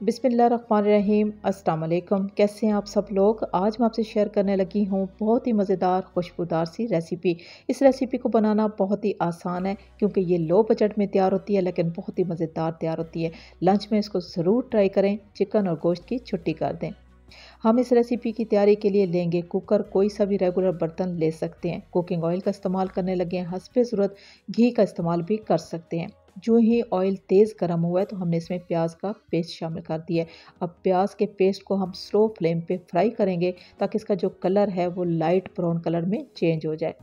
बिस्मिल्लाहिर्रहमानिर्रहीम। अस्सलाम वालेकुम। कैसे हैं आप सब लोग। आज मैं आपसे शेयर करने लगी हूँ बहुत ही मज़ेदार खुशबूदार सी रेसिपी। इस रेसिपी को बनाना बहुत ही आसान है क्योंकि ये लो बजट में तैयार होती है लेकिन बहुत ही मज़ेदार तैयार होती है। लंच में इसको ज़रूर ट्राई करें। चिकन और गोश्त की छुट्टी कर दें। हम इस रेसिपी की तैयारी के लिए लेंगे कुकर, कोई सा भी रेगुलर बर्तन ले सकते हैं। कुकिंग ऑयल का इस्तेमाल करने लगे हैं, हस्बे ज़रूरत घी का इस्तेमाल भी कर सकते हैं। जो ही ऑयल तेज़ गर्म हुआ है तो हमने इसमें प्याज का पेस्ट शामिल कर दिया है। अब प्याज के पेस्ट को हम स्लो फ्लेम पे फ्राई करेंगे ताकि इसका जो कलर है वो लाइट ब्राउन कलर में चेंज हो जाए।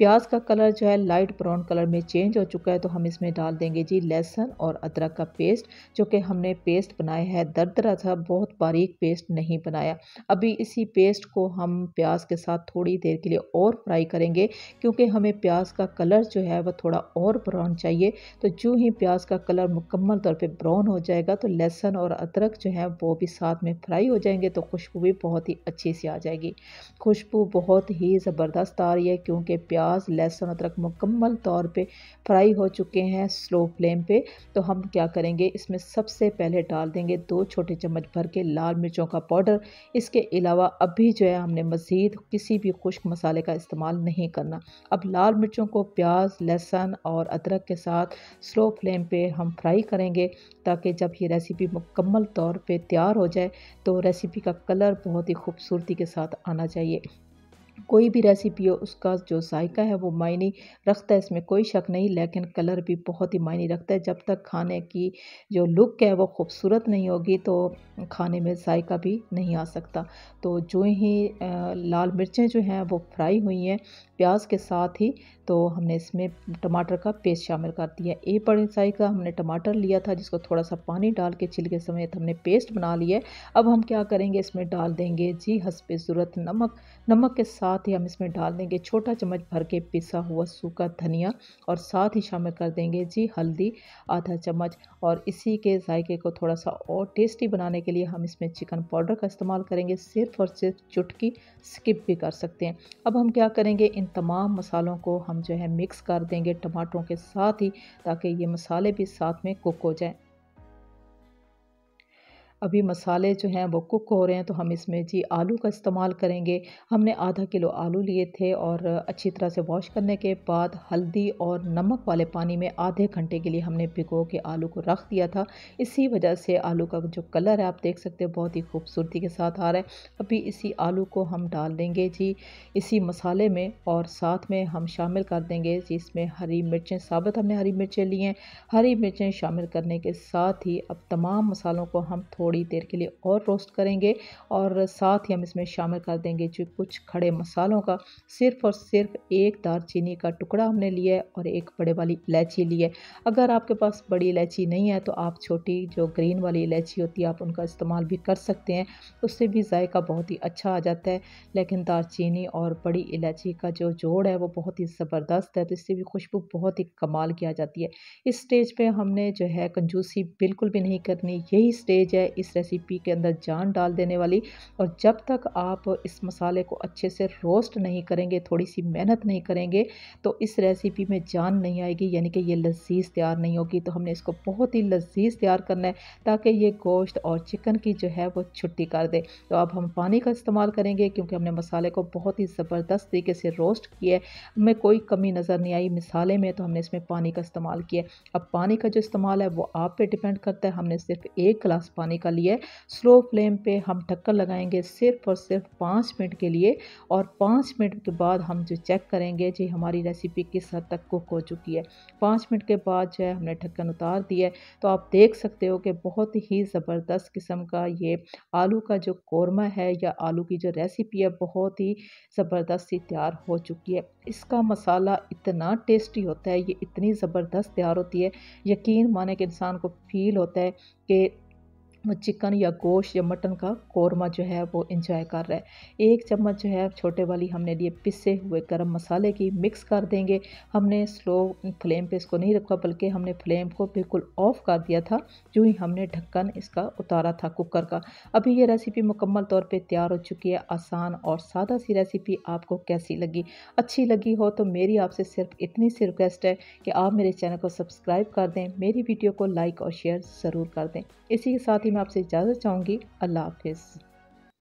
प्याज का कलर जो है लाइट ब्राउन कलर में चेंज हो चुका है तो हम इसमें डाल देंगे जी लहसुन और अदरक का पेस्ट, जो कि हमने पेस्ट बनाया है दरदरा सा, बहुत बारीक पेस्ट नहीं बनाया। अभी इसी पेस्ट को हम प्याज के साथ थोड़ी देर के लिए और फ्राई करेंगे क्योंकि हमें प्याज का कलर जो है वह थोड़ा और ब्राउन चाहिए। तो जो ही प्याज का कलर मुकम्मल तौर पे ब्राउन हो जाएगा तो लहसुन और अदरक जो है वो भी साथ में फ्राई हो जाएंगे तो खुशबू भी बहुत ही अच्छी सी आ जाएगी। खुशबू बहुत ही ज़बरदस्त आ रही है क्योंकि प्याज लहसुन अदरक मुकम्मल तौर पे फ्राई हो चुके हैं स्लो फ्लेम पे। तो हम क्या करेंगे, इसमें सबसे पहले डाल देंगे 2 छोटे चम्मच भर के लाल मिर्चों का पाउडर। इसके अलावा अभी जो है हमने मज़ीद किसी भी खुश्क मसाले का इस्तेमाल नहीं करना। अब लाल मिर्चों को प्याज लहसुन और अदरक के साथ स्लो फ्लेम पे हम फ्राई करेंगे ताकि जब ये रेसिपी मुकम्मल तौर पे तैयार हो जाए तो रेसिपी का कलर बहुत ही खूबसूरती के साथ आना चाहिए। कोई भी रेसिपी हो उसका जो जायका है वो मायने रखता है, इसमें कोई शक नहीं, लेकिन कलर भी बहुत ही मायने रखता है। जब तक खाने की जो लुक है वो खूबसूरत नहीं होगी तो खाने में जायका भी नहीं आ सकता। तो जो ही लाल मिर्चें जो हैं वो फ्राई हुई हैं प्याज के साथ ही, तो हमने इसमें टमाटर का पेस्ट शामिल कर दिया। एक बड़ी साइज का हमने टमाटर लिया था जिसको थोड़ा सा पानी डाल के छिलके समेत हमने पेस्ट बना लिया है। अब हम क्या करेंगे, इसमें डाल देंगे जी हस्बे ज़रूरत नमक। नमक के साथ ही हम इसमें डाल देंगे छोटा चम्मच भर के पिसा हुआ सूखा धनिया और साथ ही शामिल कर देंगे जी हल्दी आधा चम्मच। और इसी के जायके को थोड़ा सा और टेस्टी बनाने के लिए हम इसमें चिकन पाउडर का इस्तेमाल करेंगे, सिर्फ और सिर्फ चुटकी, स्किप भी कर सकते हैं। अब हम क्या करेंगे, इन तमाम मसालों को हम जो है मिक्स कर देंगे टमाटरों के साथ ही ताकि ये मसाले भी साथ में कुक हो जाएं। अभी मसाले जो हैं वो कुक हो रहे हैं तो हम इसमें जी आलू का इस्तेमाल करेंगे। हमने आधा किलो आलू लिए थे और अच्छी तरह से वॉश करने के बाद हल्दी और नमक वाले पानी में आधे घंटे के लिए हमने भिगो के आलू को रख दिया था। इसी वजह से आलू का जो कलर है आप देख सकते हो बहुत ही खूबसूरती के साथ आ रहा है। अभी इसी आलू को हम डाल देंगे जी इसी मसाले में और साथ में हम शामिल कर देंगे जी इसमें हरी मिर्चें, साबुत हमने हरी मिर्चें ली हैं। हरी मिर्चें शामिल करने के साथ ही अब तमाम मसालों को हम थोड़ी देर के लिए और रोस्ट करेंगे और साथ ही हम इसमें शामिल कर देंगे जो कुछ खड़े मसालों का, सिर्फ और सिर्फ एक दालचीनी का टुकड़ा हमने लिया है और एक बड़े वाली इलायची ली है। अगर आपके पास बड़ी इलायची नहीं है तो आप छोटी जो ग्रीन वाली इलायची होती है आप उनका इस्तेमाल भी कर सकते हैं, उससे भी जायका बहुत ही अच्छा आ जाता है। लेकिन दालचीनी और बड़ी इलायची का जो जोड़ है वो बहुत ही ज़बरदस्त है तो इससे भी खुशबू बहुत ही कमाल की आ जाती है। इस स्टेज पे हमने जो है कंजूसी बिल्कुल भी नहीं करनी, यही स्टेज है इस रेसिपी के अंदर जान डाल देने वाली। और जब तक आप इस मसाले को अच्छे से रोस्ट नहीं करेंगे, थोड़ी सी मेहनत नहीं करेंगे तो इस रेसिपी में जान नहीं आएगी, यानी कि ये लजीज तैयार नहीं होगी। तो हमने इसको बहुत ही लजीज तैयार करना है ताकि ये गोश्त और चिकन की जो है वो छुट्टी कर दे। तो अब हम पानी का इस्तेमाल करेंगे क्योंकि हमने मसाले को बहुत ही ज़बरदस्त तरीके से रोस्ट किया है, हमें कोई कमी नज़र नहीं आई मसाले में, तो हमने इसमें पानी का इस्तेमाल किया। अब पानी का जो इस्तेमाल है वो आप पे डिपेंड करता है। हमने सिर्फ 1 गिलास पानी का लिया है। स्लो फ्लेम पे हम ढक्कन लगाएंगे सिर्फ और सिर्फ 5 मिनट के लिए और 5 मिनट के बाद हम जो चेक करेंगे जी हमारी रेसिपी किस हद तक कुक हो चुकी है। 5 मिनट के बाद जो है हमने ढक्कन उतार दिया है तो आप देख सकते हो कि बहुत ही ज़बरदस्त किस्म का ये आलू का जो कोरमा है या आलू की जो रेसिपी है बहुत ही ज़बरदस्त सी तैयार हो चुकी है। इसका मसाला इतना टेस्टी होता है, ये इतनी ज़बरदस्त तैयार होती है, यकीन माने कि इंसान को फ़ील होता है कि वो चिकन या गोश्त या मटन का कोरमा जो है वो एंजॉय कर रहा है। 1 चम्मच जो है छोटे वाली हमने लिए पिसे हुए गरम मसाले की, मिक्स कर देंगे। हमने स्लो फ्लेम पे इसको नहीं रखा बल्कि हमने फ्लेम को बिल्कुल ऑफ कर दिया था जो ही हमने ढक्कन इसका उतारा था कुकर का। अभी ये रेसिपी मुकम्मल तौर पे तैयार हो चुकी है। आसान और सादा सी रेसिपी आपको कैसी लगी? अच्छी लगी हो तो मेरी आपसे सिर्फ इतनी सी रिक्वेस्ट है कि आप मेरे चैनल को सब्सक्राइब कर दें, मेरी वीडियो को लाइक और शेयर ज़रूर कर दें। इसी के साथ ही ही मैं आपसे इजाज़त चाहूँगी। अल्लाह हाफ़िज़।